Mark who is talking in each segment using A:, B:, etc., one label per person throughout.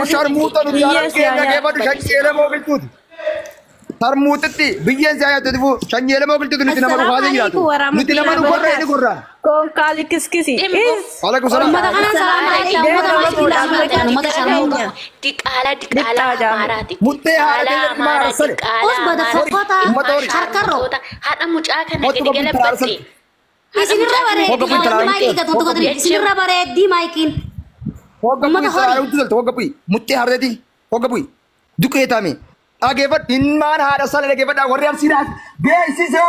A: وشرموطة نتعرف كيف نجيبه شنجيله ما قلتود شرموطتي بيجي زايد تدفو شنجيله ما قلتود نتنا ما نقاده جاتو نتنا ما نقرأ إني قرأ
B: كون كالي كيس كيسي
A: عليكم السلام
C: السلام عليكم دقالة ماراتي
A: متى ما أرسل
C: أصبح فقطة حركرو هذا مجاك أنا كده بتي isin rabare maiki ka toto kodri isin rabare di maikin
A: وقبوي سارة وتزلت وقبوي متى هردي وقبوي دكية تامي أجيبت إنمان هذا سال أجيبت أوري أرسيدا بيسيسا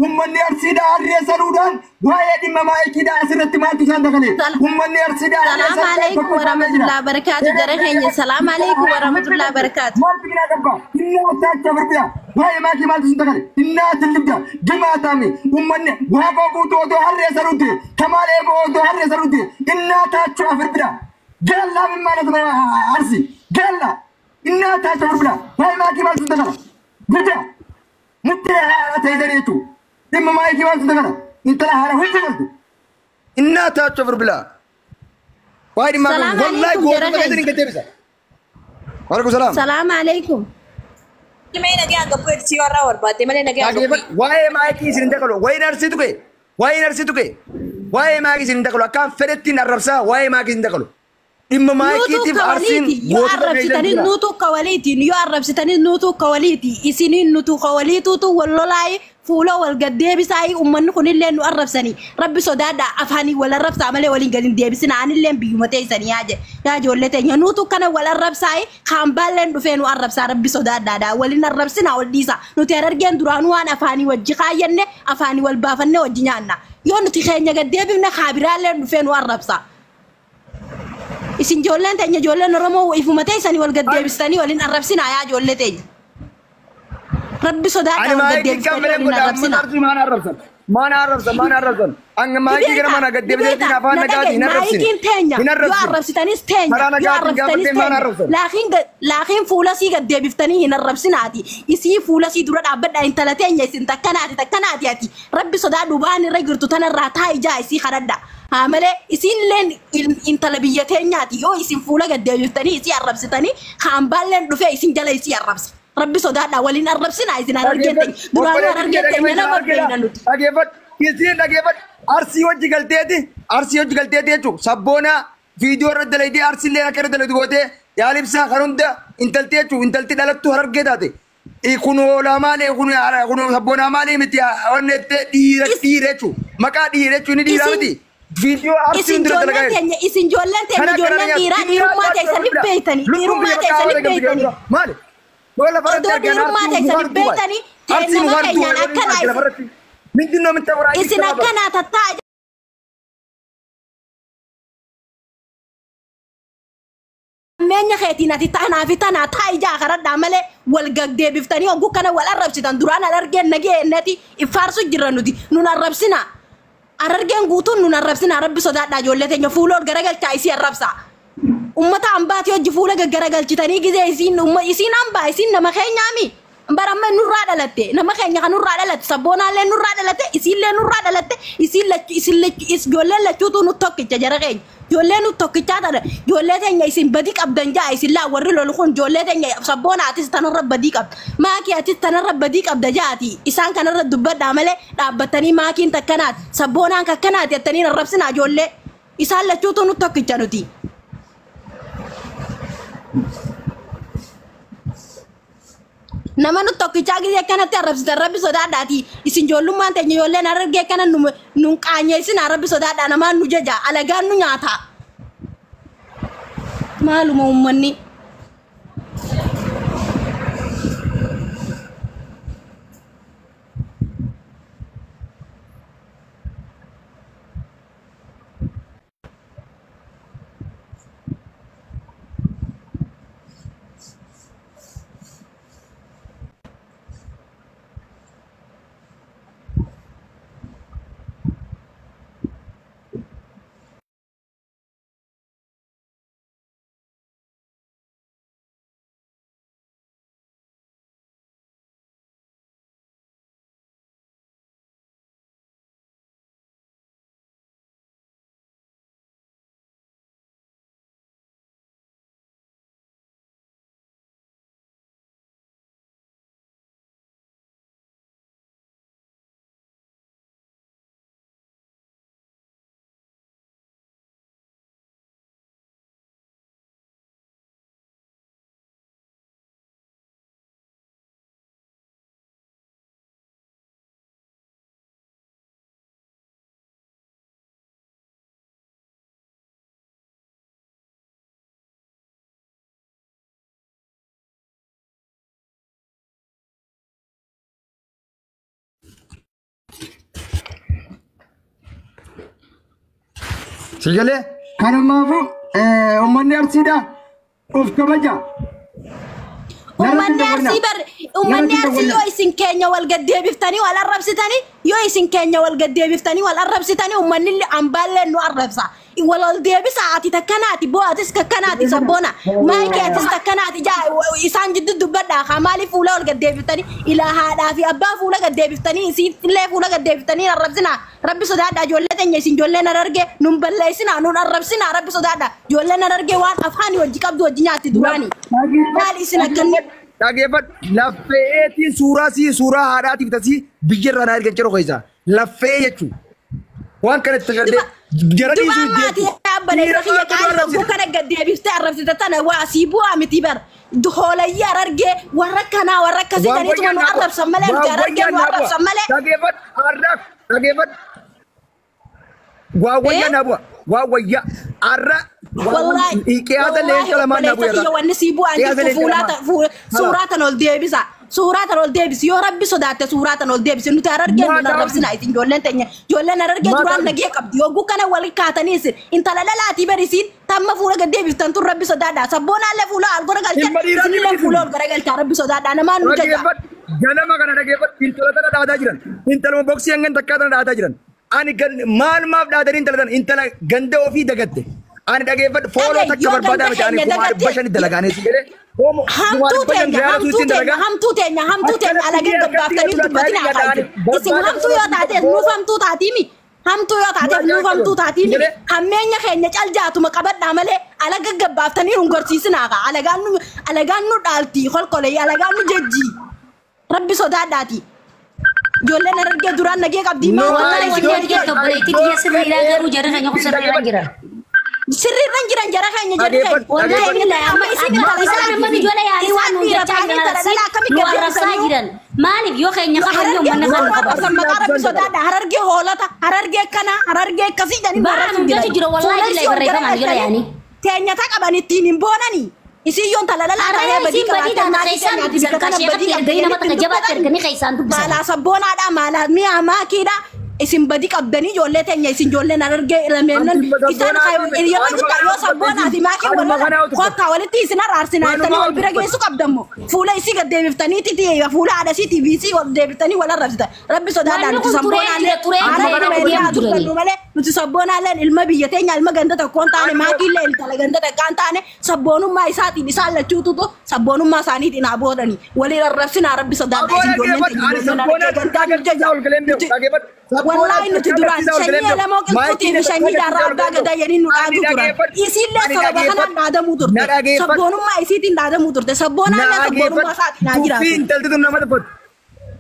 A: ومني أرسيدا أرسلودان وهاي دي ماما إكيدا أسرت ما تيجان دخلي ومني أرسيدا
B: السلام عليكم ورحمة الله وبركاته جرهين السلام عليكم ورحمة الله وبركاته
A: ما تبينا دبا إنه تاج بربيا وهاي ما كي ما تيجان دخلي إنه تلبدا جماعة تامي ومني وهاكو بوتو تو أرسلودي كمال بوتو أرسلودي إنه تاج بربيا جل من ما نتبع أرسي جل إنها تاجر بلا هاي ما كي ما تدخل جدا متى تيدريتو إما ما كي ما تدخل أنت لا هذا هو جلد إنها تاجر بلا وهاي ما والله قول ما تدري كتير وعليكم السلام
B: السلام عليكم
D: ما ينجي أقبل سيارة ورباطي ما ينجي أقبل
A: وهاي ما كي سندكلو وين أرسيتوك وين أرسيتوك وهاي ما كي سندكلو كان فرتين الربسا وهاي ما كي سندكلو إما ما كيتي أرسين
B: يعرف ستاني نوتو كواليتي يعرف ستاني نوتو كواليتي إسنين نوتو كواليتو تو والله فولا والجدي بساي أمنا كن اللي نعرف سني ربي صداد أفهني ولا رب سامله ولا قدين دي بس عن اللي بيومتي سني يا جولة تاني نوتو كان ولا رب ساي خامبالن دفين وعرف سا ربي صداد دا ولنا رب سنا والديسا نتيار رجعن درانوان أفهني وجقاينه أفهني والبافنه وجنانا يوم نتخيل قدي بينا خابرالن دفين وعرف سا isin jollen tanya jollen romo ifumatay sani wal gadde bistani walin arabsina ya jolle tay rabbi soda ta wal gadde bistani walin arabsina
A: ما نعرفن أنا ما يجي كنا ما نقدر بجد نفعنا قاعدين نرفسين
B: لكن فولاسي قد بيفتني هنا الربسين عادي يسي فولاسي دورات عبد أنت لا تاني يسين تكناتي عادي ربي صدا دوبان رجل تتنا راتاي جاي يسي خردا عمله يسين لين إنتلبيتين عادي يو يسين فولا قد بيفتني يسي الربسيتني خام بالن دفع يسين جلا يسي الربس ربي صدا دا ولين الربسين عايزين أرجعتين دوران أرجعتين أنا ما بينا نوت
A: أجيبت يصير أجيبت أرسيو جعلتي دي شو سبونا فيديو رد ليدي أرسل لنا كرد ليدي قوتي يا لبسا خروندا إنتلتي دلتو هرب جداتي يكونوا لا مالي يكونوا سبونا مالي متيا ونت ديره شو مكا ديره شو ندي رامتي فيديو أرسل درت لقاي
B: إسن جولن ديرا ما تيسني بيتني
A: مالي ولا فرد
B: ما تيسني بيتني
A: أرسل وردو من دونه من تورا
B: إسن أكنا تتاج مين خيتنا تتانا في تنا تاي جا خرد عمله والجد بيفتني وقو كنا ولا ربسيتان درانا لرجين نجي نتي إفارسو جرانو دي نونا ربسينا أرجين قوتون نونا ربسينا ربي صدق دجولة تيجي فولور جرجل تايسي الربسا أمتا أمبات يوجي فولا جرجل تاني كذا يسين يسين أمبا يسين نما خين يامي barama nurra dalate nama kenya kan nurra dalate sabona le nurra dalate isille nurra dalate isille is jolle la tutu nu tokki jara kay jolle nu tokki tada jolle tanya isin badik abdan ja isilla warri lo khon jolle tanya sabona atis tanarra badik ab ma ki atis tanarra badik abda jati isan kan rad dubba damale dabatani ma kin takanat sabona ka kanat yatani rabsina jolle isan la tutu nu tokki januti nama nu tokki chagi ya kana te rabbi soda dati isin jollu man te nyolle na rage kana nu kanye isin rabbi soda da nama nu jaja alaga nu nyata maluma ummanni
A: سجله كان ما في أمني أرسيدا أوف كبجا
B: أمني أرسي يو إسين كينيا والقدية بفتاني والأرب ستاني يو إسين كينيا والقدية بفتاني والأرب ستاني أمني اللي أمبالي إنه أرب سا والقدية بساعتي تكناتي بواتس ككناتي سبونا ما يكاتس تكناتي جا إسان جد دبدا خمالي فولا والقدية بفتاني إلى هذا في أبا فولا قدية بفتاني إسين لا فولا قدية بفتاني الرب سنا ربي صدادا جولتني إسين جولنا نرجع نمبلي سنا نون الرب سنا ربي صدادا جولنا نرجع وان أفهاني وجيك أبدو وجيناتي دواني مالي سنا كني
A: Dhaggeeffat laffeetiin suuraa haadhaatiif tasii biyyarraa na ergan jiru keessa laffee jechuun waan kanatti tajaajillee jara dhiisuu
B: deebi'u. Kana gaddeebiftee arrabsite tana waa asii bu'aa miti bar hoolayyaa argee warra kanaa warra akkasii taniituma nu arrabsan malee argee nu arrabsan malee.
A: Dhaggeeffat waa wayyaa na bu'a waa wayyaa arra.
B: Wallahi
A: qiyaasa leenca lamaan na bu'a.
B: Wanni sii bu'aan jirtu suuraa ol deebisa. Suuraa ol deebisi yoo rabbi sodaate suuraa ol deebisi nuti argee nu arrabsina isin ijoolleen teenya ijoolleen argee duraan nagee qabdi yoo gukkana wal kaatanii isin intala lalaatii barisiin tamma fuula gad deebiftan tun rabbi sodaadha sabboonaallee fuula al gora galchan isinillee fuula ol gara galchaa rabbi sodaadha namaan nu jaja.
A: Ganama kana dhaggeeffat intala tana dhaataa jiran intaluma boksii hangan takkaa tana dhaataa jiran ani maal maaf dhaatanii intala tana intala ganda ofii dagatte. Ani dhaggeeffat fooloo takka barbaadaa miti ani kuma dhibba shanii dalagaanii si jedhee
B: hamtuu teenya alagee gabbaaftanii dubbatiin haasa'aa isin hamtuu yoo taateef nuuf hamtuu taatiimi hamtuu yoo taateef nuuf hamtuu taatiimi hammeenya keenya caljaatuma qabadhaa malee alaga gabbaaftanii hungorsiisinaa kaa alagaan nu dhaaltii kolkolee alagaan nu jejjii rabbi sodaadhaati. Ijoolleen argee duraan nagee qabdii maa
C: wallahi isin nagee qabdii tiyya sirriidhaa garuu jarri keenya kun sirriidhaan jiran.
B: Sirriidhaan jiran jara keenya jarri keenya.
C: Wallahi amma isin amma ijoollee yaa'ii waan nu jechaa jiran nu arrabsaa jiran. Maaliif yoo keenya qaban yoo manna kan qaban.
B: Maqaa rabbi sodaadha harargee hoolota harargee kana harargee akkasii jedhanii
C: baaratu jira wallahi illee barreeffaman jira yaani.
B: Teenya taa qaban ittiin hin boonanii. Isin yoon talalala taa'ee badii qabaatan
C: keessaan dubbisan kashee qabdi arganii nama takka jabaatti arganii keessaan dubbisan.
B: Maalaa sabboonaadha maalaa mi'a maakiidha. Isin badii qabdanii ijoollee teenya isin ijoolleen argee lameennan isaan yeroo guddaa yoo sabboonaa fi maakii kottaa walitti isin araarsinaa jettanii wal bira geessu qabdammo fuula isii gad deebiftanii titiyeeyya fuula haadhasii tiiviisii wal deebiftanii wal arrabsitan rabbi sodaadhaan nuti sabboonaallee nuti sabboonaallee ilma biyya teenya ilma ganda tokkoon taane maakiillee intala ganda takkaan taane sabboonummaa isaatiin isaan lachuututu sabboonummaa isaaniitiin haa boodanii waliin arrabsinaa rabbi sodaadhaan isin ijoolleen teenya wallahi nuti duraan shanyii lamoo qilxuutii fi shanyii daarraa abbaa gadaa jedhanii nu dhaatu turan isiillee sababa kanaan dhaadamuu turte sabboonummaa isiitiin dhaadamuu turte sabboonaallee sabboonummaa isaatiin haa jiraatu.
A: Intalti tun nama tokko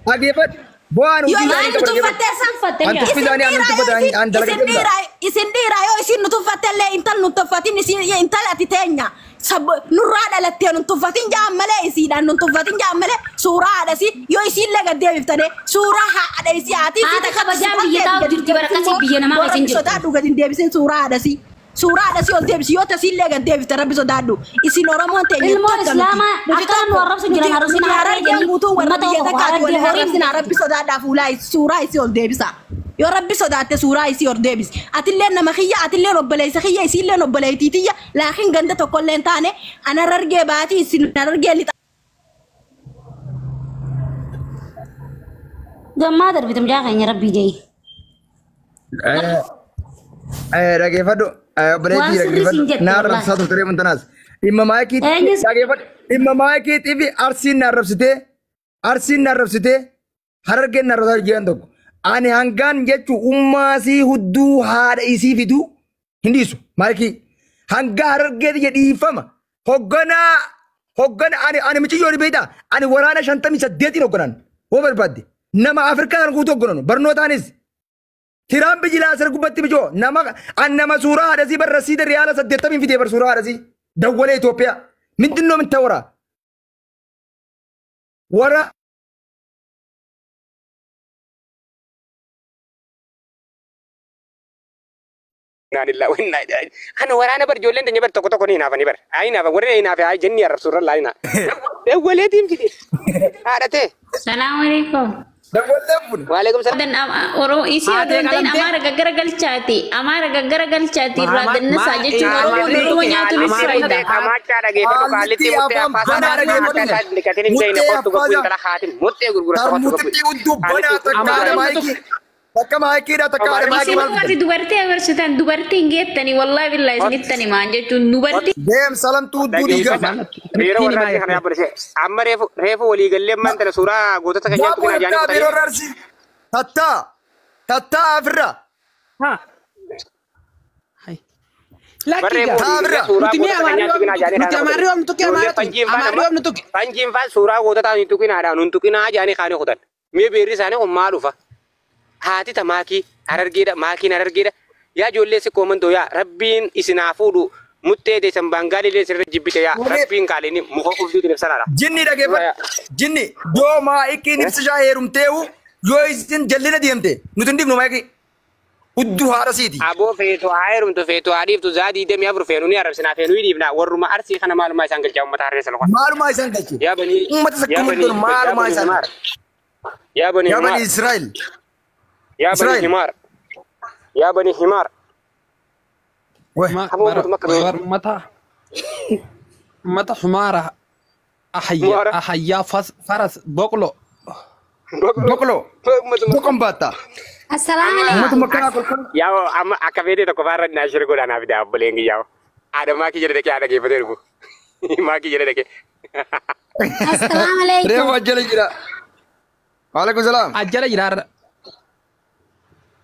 A: dhaggeeffat bu'aan
B: isin dhiiraa yoo isin nu tuffattellee intal nu tuffatin intal ati teenya nurraa dhalattee nu tuffatin jaan malee isiidhaan nu tuffatin jaan malee suuraa haadhasi yoo isiillee gad deebiftane suuraa haadha isii haati
C: haadha kabajaan biyya taa'u jirti barakasii biyya namaa keessin jirti.
B: Sodaadhu gad hin deebisin suuraa haadhasi ol deebisi yoo tasiillee gad deebifte rabbi sodaadhu isin oromoon teenya
C: ilmoon islaamaa akka nu arrabsu jiran arrabsina
B: harargeen guutuu warra biyya takkaatti wal arrabsina rabbi sodaadhaaf ulaa suuraa isii ol deebisa. Yoo rabbi sodaatte suuraa isii ol deebisi atillee nama kiyya atillee obboleessa kiyya isiillee obboleettiitiyya laakiin ganda tokkollee taane ana argee baatii isin argee lixa.
C: Gammaa darbitum jaa keenya rabbii ga'e.
A: Dhaggeeffadhu obboleettii dhaggeeffadhu na arrabsaa turte reemuun tanaas dhimma maayikiitti dhaggeeffadhu dhimma maayikiitti fi arsiin na arrabsitee harargeen na arrabsaa jiran tokko. Ani hangaan jechuun ummaasii hudduu haadha isii fidu hin dhiisu maayikii hangaa harargeeti jedhiifama hoggana ani michiyyoo ni beektaa ani waraana 58 hogganan hoo barbaadde nama Afrikaan guutuu hogganan barnootaanis tiraan bijilaa sir gubbatti bijoo nama suuraa haadhasii barrasii riyaala 80 fidee bar suuraa haadhasii dawwalee Itoophiyaa mindinnoo min ta'ura wara
E: أنا ورانا برجولين تني بر تكو تكو نينا فني بر أينا فوري نينا في أي جني رسول الله أينا ولدي يمكن هذا
C: السلام عليكم
E: Waalaikum salam.
C: Dan orang isi orang lain amara gagal galcati radan saja cuma orang berumahnya tu misraida.
E: Amacha lagi foto kali ti mutte apa sadar ke mata dikatin jaina foto ko intala khatim mutte gurgura foto ko.
A: Mutte uddu bana takare maiki. Takka maiki da takare maiki.
C: Mati dubarti agarsitan dubarti ingettani wallahi billahi snittani manje tu dubarti.
A: Dem salam tu uddu diga.
E: Biro warasi khana barse. Amma refu wali galle man tala sura gota ta kanya tukina jani ko.
A: Biro rarsi. Tatta afra.
F: Ha. Hai. Laki ga.
E: Panjim fa sura gota ta tukina ada nun tukina jani khani khudan. Me beri sane ko malufa. Hati tamaki arargida maki arargida ya jolle se komando ya rabbin isnafudu mutte de sambangali le sir jibite ya rabbin kalini mu ko ufdu de sarara
A: jinni dage fa jinni do ma ikini sija herum tewu yo isin jallina diamte nutundi no maki uddu harasidi
E: abo feto ayrum to feto adif to zadi dem ya fenu ni arab sina fenu idibna waruma arsi khana maluma sangal jaw mata harre sal
A: maluma sangal
E: ya bani
A: ummata sakkumul maluma sangal
E: ya bani
A: Israel
E: يا بني حمار يا بني حمار
F: متى حمارة أحيا فرس بقلو
A: بقم باتا
C: السلام عليكم
E: يا أما أكبر ده كفار ناشر كودا أنا بدي أبلينgi يا ada ما كي جرده كي ada كي بدر بو ما كي جرده كي
C: السلام عليكم
A: ريو أجل جرا وعليكم السلام
F: أجل جرا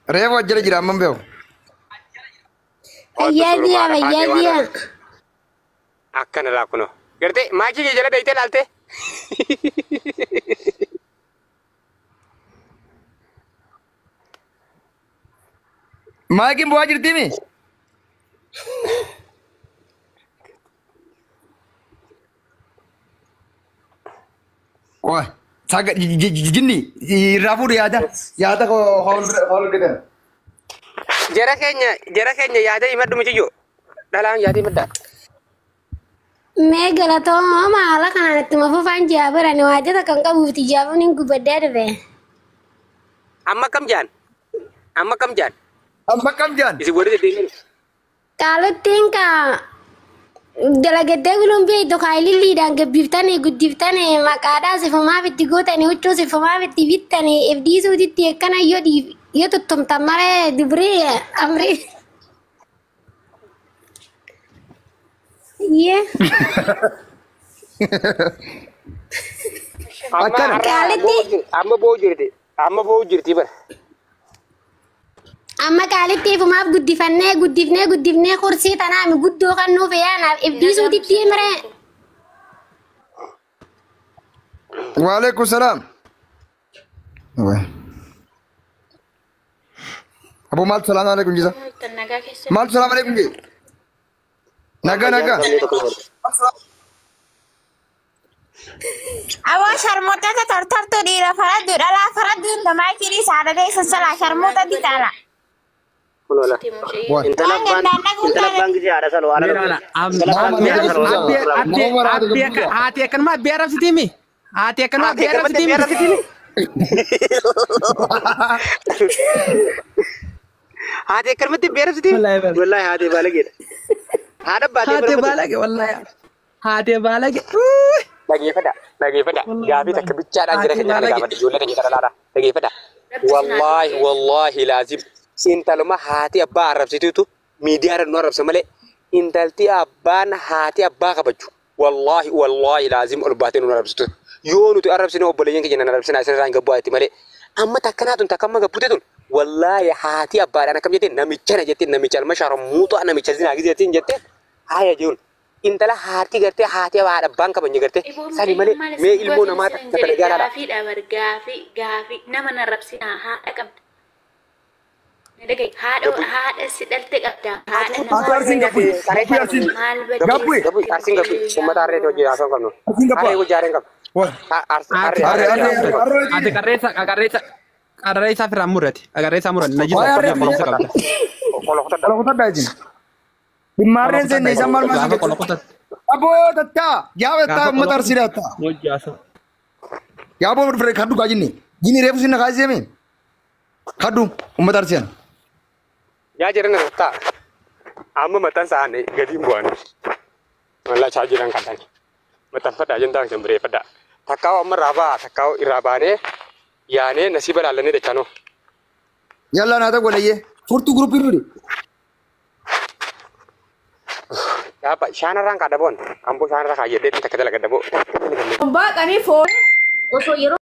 A: Revo ajjala jira amman beew.
C: Ayyaadiya.
E: Akkana laa kuno. Garte maakii kee jala dayitee laalte.
A: Maakiin bu'aa jirti mi? Waa. Saga jinni rafu yaada ko hol geden
E: jara kenya yaada imadu mijiyo dalang yaada imada
C: me galato ma ala kana tuma fu fanji abara ni wajata kan ka bufti jabu nin ku bedde be
E: amma kam jan isi wori de dingin
C: kalau tingka dalagade gulum be to kayli lidan ke biftane gudiftane makada se fama bitti gotani uccho se fama bitti bittane fdi so ditti kana yodi yoto tum tamare dibre amre ye
E: amma bo jirti bar
C: amma kalitti fumaaf guddifnee kursii tanaami guddoo kan nuuf yaanaaf ibdiisuutitti himre.
A: Waalaikum salam. Abu mal salam alaikum jisa. Mal salam alaikum ji. Naga.
D: Awa sharmota ta tartar to dira faradu dala faradu da makiri sada dai sassala sharmota di tala.
E: Intala bang ji ada salo ala.
F: Hati akan mah biar apa sih mi? Hati akan mah biar apa sih mi?
E: hati akan mah biar apa sih? Wallahi hati balagi. Ada
F: hati balagi wallahi. Hati balagi.
E: Lagi pada. Gabi tak kebicara aja kenya gabi jual lagi cara lara. Lagi pada. Wallahi lazim. Intal mah hati abba Arab situ itu media Arab Arab semale intal ti abban hati abba kabaju wallahi lazim ul batin Arab situ yonu tu Arab sini obbolenya kejana Arab sini asal rangga buat male amma takana tun takamma gabute tun wallahi hati abba ana kam jetin namichana jetin namichal mashara muto ana michazina agi jetin jetin aya jun intala hati garte hati abba abban kabanya garte sani male me ilmu nama takala
C: gafi nama Arab sini ha akam Dagay hada sidal tek abda hada
A: Arsin gapu
E: sumatare to ji aso kanu are ko jaren kam
F: Arresa Firamurat, Agaresa Murat, Najis
A: kalau kota dajin Dimaren se ne samal masuk abo tatta ya ta motor sirata ya bo ber khadu gajin ni Gini reefu sinna kaasee miin. Kaddu uummata arseen.
E: Yaa jiran irratti amma matan saane gadi bu'an. Walla chaajiran kadhan. Matan fadha jendaan kan bire fadha. Takkaw amma raba takkaw irabane yaane nasiba lalane de chano.
A: Yalla naata golayye furtu group irudi.
E: Ya pak shana rang kada bon. Ambo shana rang kayede takadala kada bo.
B: Ba kani phone. Oso yero